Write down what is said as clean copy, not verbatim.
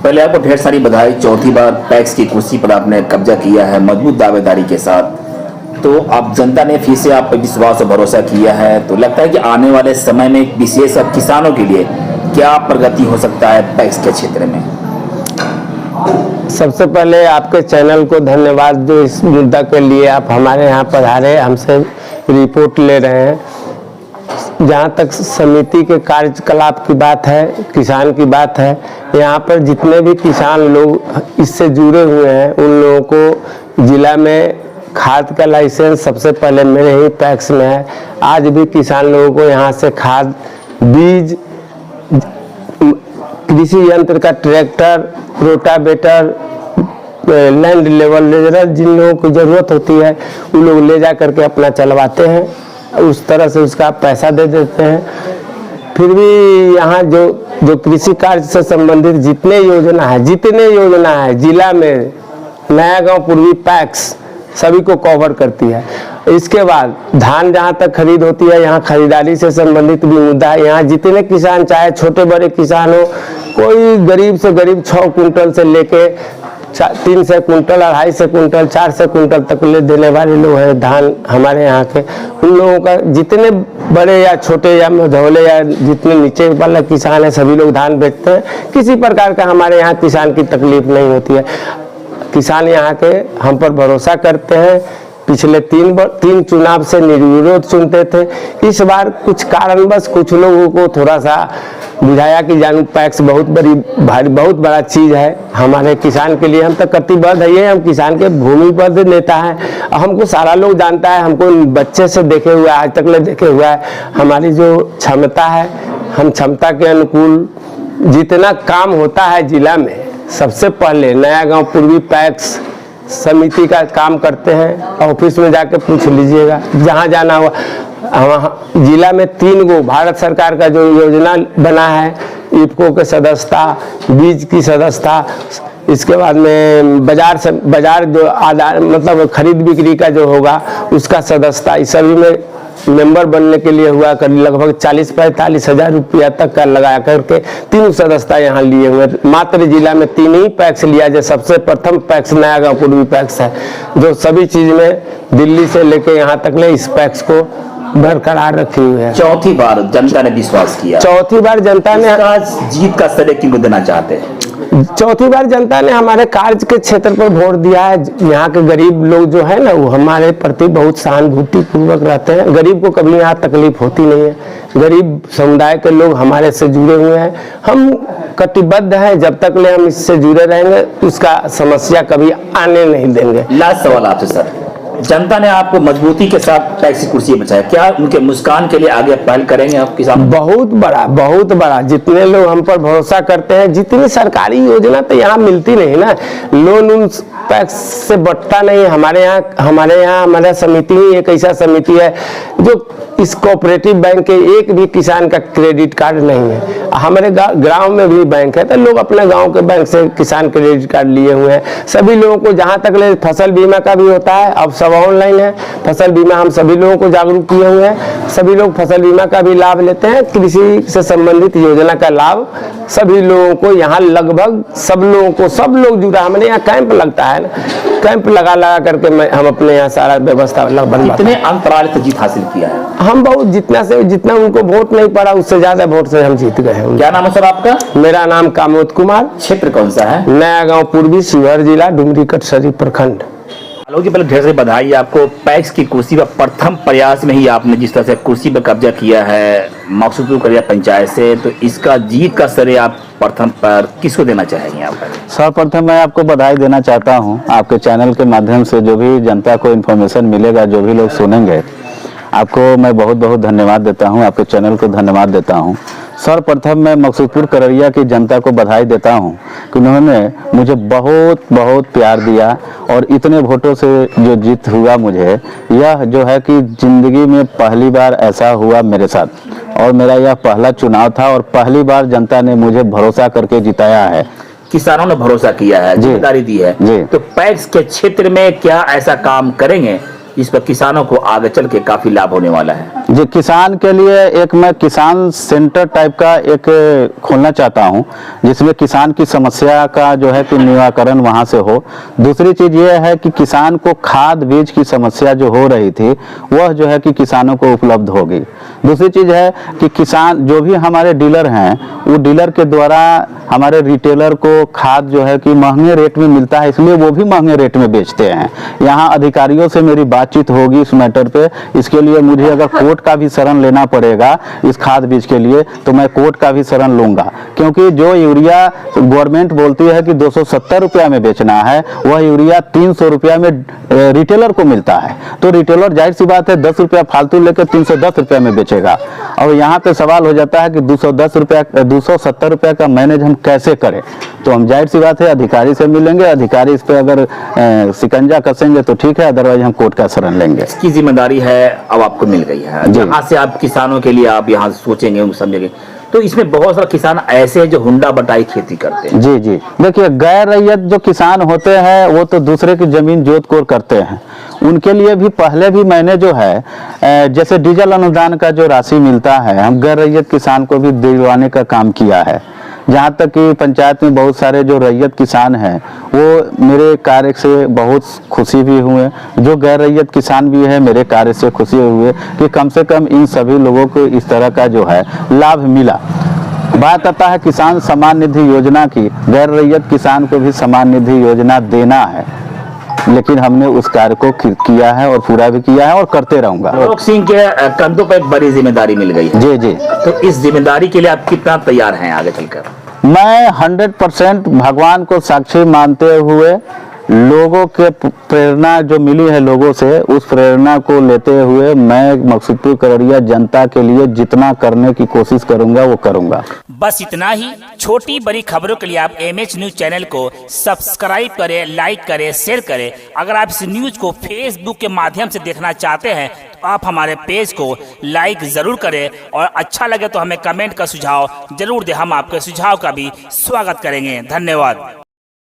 पहले आपको ढेर सारी बधाई, चौथी बार पैक्स की कुर्सी पर आपने कब्जा किया है मजबूत दावेदारी के साथ। तो अब जनता ने फिर से आप पर विश्वास और भरोसा किया है, तो लगता है कि आने वाले समय में विशेषकर किसानों के लिए क्या प्रगति हो सकता है पैक्स के क्षेत्र में? सबसे पहले आपके चैनल को धन्यवाद, जो इस मुद्दा के लिए आप हमारे यहाँ पधारे, हमसे रिपोर्ट ले रहे हैं। जहाँ तक समिति के कार्यकलाप की बात है, किसान की बात है, यहाँ पर जितने भी किसान लोग इससे जुड़े हुए हैं उन लोगों को जिला में खाद का लाइसेंस सबसे पहले मेरे ही पैक्स में है। आज भी किसान लोगों को यहाँ से खाद, बीज, कृषि यंत्र का ट्रैक्टर, रोटावेटर, लैंड लेवल जिन लोगों को ज़रूरत होती है उन लोग ले जा करके अपना चलवाते हैं, उस तरह से उसका पैसा दे देते हैं। फिर भी यहाँ जो कृषि कार्य से संबंधित जितने योजना है जिला में नया गांव पूर्वी पैक्स सभी को कवर करती है। इसके बाद धान जहाँ तक खरीद होती है, यहाँ खरीदारी से संबंधित भी मुद्दा है। यहाँ जितने किसान, चाहे छोटे बड़े किसान हो, कोई गरीब से गरीब 6 कुंटल से लेके 300 कुंटल, 250 कुंटल, 400 कुंटल तक ले देने वाले लोग हैं धान हमारे यहाँ के। उन लोगों का जितने बड़े या छोटे या मझौले या जितने नीचे वाला किसान है सभी लोग धान बेचते हैं। किसी प्रकार का हमारे यहाँ किसान की तकलीफ नहीं होती है। किसान यहाँ के हम पर भरोसा करते हैं। पिछले 3 चुनाव से निर्विरोध चुनते थे। इस बार कुछ कारणवश कुछ लोगों को थोड़ा सा बुझाया कि जानू पैक्स बहुत बड़ा चीज़ है हमारे किसान के लिए। हम तो कटिबद्ध है, हम किसान के भूमिबद्ध नेता हैं। हमको सारा लोग जानता है, हमको बच्चे से देखे हुआ है, आज तक ले देखे हुआ है। हमारी जो क्षमता है, हम क्षमता के अनुकूल जितना काम होता है जिला में, सबसे पहले नया गांव पूर्वी पैक्स समिति का काम करते हैं। ऑफिस में जाके पूछ लीजिएगा, जहाँ जाना हुआ। वहाँ जिला में 3 गो भारत सरकार का जो योजना बना है, इफको के सदस्यता, बीज की सदस्यता, इसके बाद में बाजार जो आधार मतलब खरीद बिक्री का जो होगा उसका सदस्यता, इस सभी में मेंबर बनने के लिए हुआ कर लगभग 40-45 हज़ार रुपया तक का लगा करके 3 सदस्यता यहाँ लिए हुए। मात्र जिला में 3 ही पैक्स लिया, जो सबसे प्रथम पैक्स नया गांव पूर्वी पैक्स है, जो सभी चीज में दिल्ली से लेके यहाँ तक ले इस पैक्स को बरकरार रखी हुई है। चौथी बार जनता ने विश्वास किया, चौथी बार जनता ने जीत का श्रेय किनको देना चाहते हैं? चौथी बार जनता ने हमारे कार्य के क्षेत्र पर वोट दिया है। यहाँ के गरीब लोग जो है ना, वो हमारे प्रति बहुत सहानुभूति पूर्वक रहते हैं। गरीब को कभी यहाँ तकलीफ होती नहीं है। गरीब समुदाय के लोग हमारे से जुड़े हुए हैं। हम कटिबद्ध हैं, जब तक ले हम इससे जुड़े रहेंगे उसका समस्या कभी आने नहीं देंगे। लास्ट सवाल आपसे सर, जनता ने आपको मजबूती के साथ टैक्स की कुर्सी बचाया, क्या उनके मुस्कान के लिए आगे पहल करेंगे आप किसान? बहुत बड़ा जितने लोग हम पर भरोसा करते हैं, जितनी सरकारी योजना तो यहाँ मिलती नहीं ना, लोन उन टैक्स से बटता नहीं। हमारे यहाँ हमारा समिति ही एक ऐसा समिति है जो इस कोऑपरेटिव बैंक के एक भी किसान का क्रेडिट कार्ड नहीं है। हमारे गांव में भी बैंक है, तो लोग अपने गांव के बैंक से किसान क्रेडिट कार्ड लिए हुए हैं। सभी लोगों को जहां तक ले फसल बीमा का भी होता है, अब सब ऑनलाइन है फसल बीमा, हम सभी लोगों को जागरूक किए हुए हैं। सभी लोग फसल बीमा का भी लाभ लेते हैं। कृषि से संबंधित योजना का लाभ सभी लोगों को यहाँ लगभग सब लोग जुड़ा। हमारे यहाँ कैंप लगता है ना, कैंप लगा करके हम अपने यहाँ सारा व्यवस्था कितने अंतराल से जीत हासिल किया है? हम बहुत जितना उनको वोट नहीं पड़ा उससे ज्यादा वोट से हम जीत गए हैं। क्या नाम है सर आपका? मेरा नाम कामोद कुमार। क्षेत्र कौन सा है? नया गांव पूर्वी, शिवहर जिला, डुमरी कटसरी प्रखंड। आलोक जी, पहले ढेर सारी बधाई आपको। पैक्स की कुर्सी पर प्रथम प्रयास में ही आपने जिस तरह से कुर्सी पर कब्जा किया है मकसूदपुर करिया पंचायत से, तो इसका जीत का श्रेय आप प्रथम पर किसको देना चाहेंगे आप? सर्वप्रथम मैं आपको बधाई देना चाहता हूं। आपके चैनल के माध्यम से जो भी जनता को इन्फॉर्मेशन मिलेगा, जो भी लोग सुनेंगे, आपको मैं बहुत बहुत धन्यवाद देता हूं, आपके चैनल को धन्यवाद देता हूं। सर्वप्रथम मैं मकसूदपुर करैया की जनता को बधाई देता हूं कि उन्होंने मुझे बहुत बहुत प्यार दिया और इतने वोटों से जो जीत हुआ मुझे, यह जो है कि जिंदगी में पहली बार ऐसा हुआ मेरे साथ और मेरा यह पहला चुनाव था और पहली बार जनता ने मुझे भरोसा करके जिताया है। किसानों ने भरोसा किया है, जिम्मेदारी दी है, जी। तो पैक्स के क्षेत्र में क्या ऐसा काम करेंगे इस पर किसानों को आगे चल के काफी लाभ होने वाला है। जी, किसान के लिए एक मैं किसान सेंटर टाइप का एक खोलना चाहता हूं, जिसमें किसान की समस्या का जो है कि निराकरण वहां से हो। दूसरी चीज ये है कि किसान को खाद बीज की समस्या जो हो रही थी वह जो है कि किसानों को उपलब्ध होगी। दूसरी चीज है कि किसान जो भी हमारे डीलर हैं वो डीलर के द्वारा हमारे रिटेलर को खाद जो है कि महंगे रेट में मिलता है, इसलिए वो भी महंगे रेट में बेचते हैं। यहाँ अधिकारियों से मेरी बातचीत होगी इस मैटर पे। इसके लिए मुझे अगर कोर्ट का भी शरण लेना पड़ेगा इस खाद बीज के लिए तो मैं कोर्ट का भी शरण लूंगा, क्योंकि जो यूरिया गवर्नमेंट बोलती है कि 270 रुपया में बेचना है, वह यूरिया 300 रुपया में रिटेलर को मिलता है। तो रिटेलर जाहिर सी बात है 10 रुपया फालतू लेकर 310 रुपया में बेचेगा। और यहाँ पे सवाल हो जाता है कि 270 रुपया का मैनेज हम कैसे करें। तो हम जाहिर सी बात है अधिकारी से मिलेंगे, अधिकारी इस पे अगर शिकंजा कसेंगे तो ठीक है, अदरवाइज हम कोर्ट का शरण लेंगे। इसकी जिम्मेदारी है अब आपको मिल गई है, जहाँ से आप किसानों के लिए आप यहाँ सोचेंगे समझेंगे। तो इसमें बहुत सारे किसान ऐसे हैं जो हुंडा बटाई खेती करते हैं। जी जी, देखिए गैर रैयत जो किसान होते हैं वो तो दूसरे की जमीन जोत कोड़ करते हैं। उनके लिए भी पहले भी मैंने जो है जैसे डीजल अनुदान का जो राशि मिलता है, हम गैर रैयत किसान को भी दिलवाने का काम किया है। जहाँ तक कि पंचायत में बहुत सारे जो रैयत किसान हैं वो मेरे कार्य से बहुत खुशी भी हुए। जो गैर रैयत किसान भी है मेरे कार्य से खुशी हुए कि कम से कम इन सभी लोगों को इस तरह का जो है लाभ मिला। बात आता है किसान सम्मान निधि योजना की। गैर रैयत किसान को भी सम्मान निधि योजना देना है, लेकिन हमने उस कार्य को किया है और पूरा भी किया है और करते रहूंगा। आलोक सिंह के कंधों पर एक बड़ी जिम्मेदारी मिल गई है। जी जी, तो इस जिम्मेदारी के लिए आप कितना तैयार हैं आगे चलकर? मैं 100% भगवान को साक्षी मानते हुए लोगों के प्रेरणा जो मिली है लोगों से, उस प्रेरणा को लेते हुए मैं मकसूदपुर करड़िया जनता के लिए जितना करने की कोशिश करूंगा वो करूंगा। बस इतना ही। छोटी बड़ी खबरों के लिए आप एमएच न्यूज चैनल को सब्सक्राइब करें, लाइक करें, शेयर करें। अगर आप इस न्यूज को फेसबुक के माध्यम से देखना चाहते हैं तो आप हमारे पेज को लाइक जरूर करें और अच्छा लगे तो हमें कमेंट का सुझाव जरूर दें। हम आपके सुझाव का भी स्वागत करेंगे। धन्यवाद।